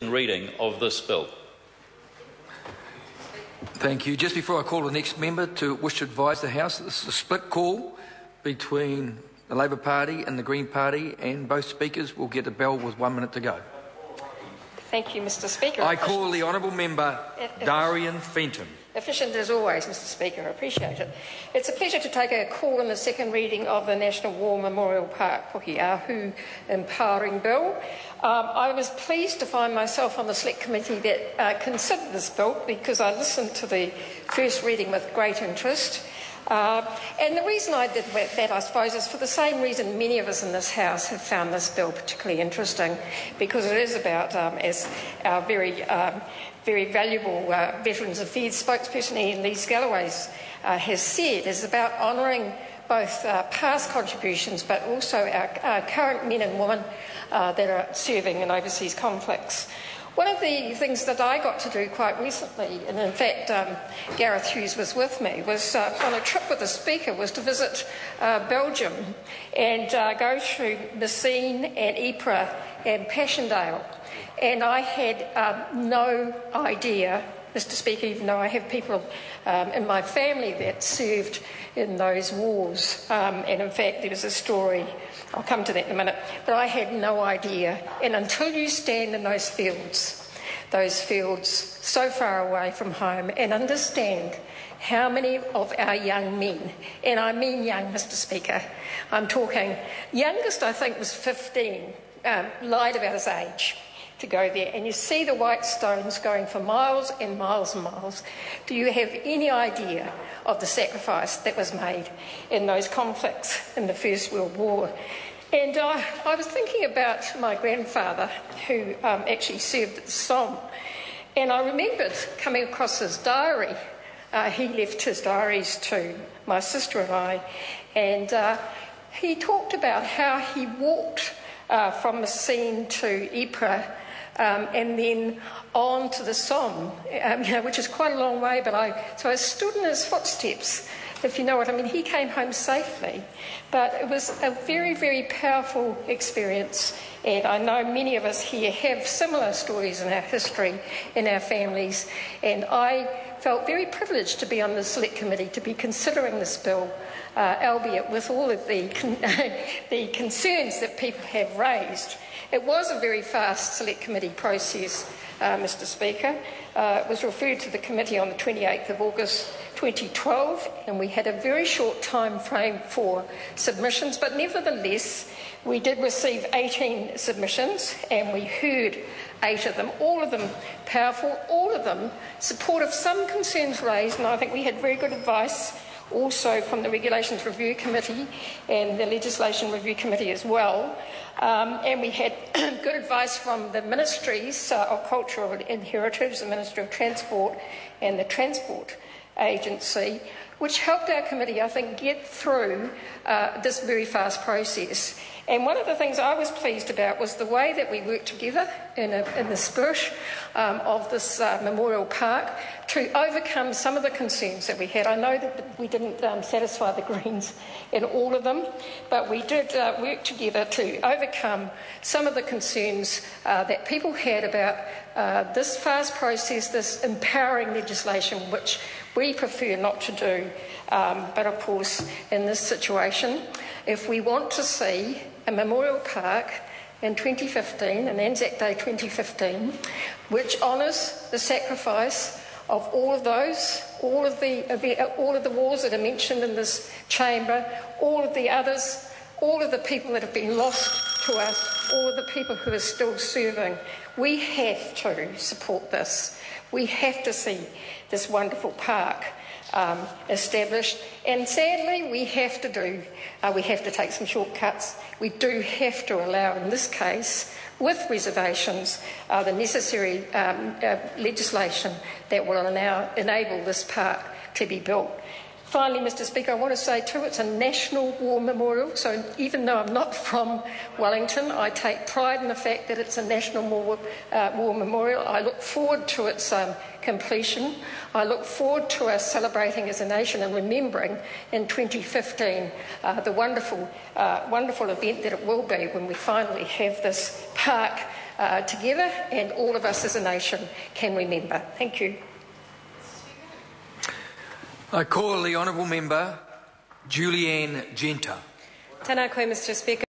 reading of this bill. Thank you. Just before I call the next member to wish to advise the House that this is a split call between the Labor Party and the Green Party, and both speakers will get a bell with 1 minute to go. Thank you, Mr. Speaker. I call the Honourable Member Darian Fenton. Efficient as always, Mr. Speaker. I appreciate it. It's a pleasure to take a call on the second reading of the National War Memorial Park Pukeahu Empowering Bill. I was pleased to find myself on the Select Committee that considered this bill because I listened to the first reading with great interest. And the reason I did that, I suppose, is for the same reason many of us in this House have found this bill particularly interesting, because it is about, as our very valuable Veterans Affairs spokesperson Ian Lees-Galloway has said, is about honouring both past contributions but also our current men and women that are serving in overseas conflicts. One of the things that I got to do quite recently, and in fact Gareth Hughes was with me, was on a trip with the Speaker, was to visit Belgium and go through Messines and Ypres and Passchendaele. And I had no idea, Mr. Speaker, even though I have people in my family that served in those wars. And in fact, there was a story, I'll come to that in a minute, but I had no idea. And until you stand in those fields so far away from home, and understand how many of our young men, and I mean young, Mr. Speaker, I'm talking, youngest I think was 15, lied about his age, to go there, and you see the white stones going for miles and miles and miles. Do you have any idea of the sacrifice that was made in those conflicts in the First World War? And I was thinking about my grandfather, who actually served at the Somme, and I remembered coming across his diary. He left his diaries to my sister and I, and he talked about how he walked from Messines to Ypres, and then on to the Somme, which is quite a long way, so I stood in his footsteps, if you know what I mean. He came home safely, but it was a very, very powerful experience, and I know many of us here have similar stories in our history, in our families, and I felt very privileged to be on the Select Committee, to be considering this bill, albeit with all of the concerns that people have raised. It was a very fast Select Committee process, Mr. Speaker. It was referred to the committee on the 28th of August 2012, and we had a very short time frame for submissions, but nevertheless we did receive 18 submissions, and we heard 8 of them, all of them powerful, all of them supportive, some concerns raised, and I think we had very good advice also from the Regulations Review Committee and the Legislation Review Committee as well. And we had good advice from the Ministries of Cultural and Heritage, the Ministry of Transport and the Transport Agency, which helped our committee, I think, get through this very fast process. And one of the things I was pleased about was the way that we worked together in the spirit of this memorial park to overcome some of the concerns that we had. I know that we didn't satisfy the Greens in all of them, but we did work together to overcome some of the concerns that people had about this fast process, this empowering legislation, which we prefer not to do. But of course, in this situation, if we want to see a memorial park in 2015, an Anzac Day 2015, which honours the sacrifice of all of those, all of the wars that are mentioned in this chamber, all of the others, all of the people that have been lost to us, all of the people who are still serving. We have to support this. We have to see this wonderful park established, and sadly we have to take some shortcuts. We do have to allow, in this case, with reservations, the necessary legislation that will enable this park to be built. Finally, Mr. Speaker, I want to say too, it's a national war memorial, so even though I'm not from Wellington, I take pride in the fact that it's a national war memorial. I look forward to its completion. I look forward to us celebrating as a nation and remembering in 2015 the wonderful event that it will be when we finally have this park together, and all of us as a nation can remember. Thank you. I call the honourable member Julianne Genter. Tēnā koe, Mr. Speaker.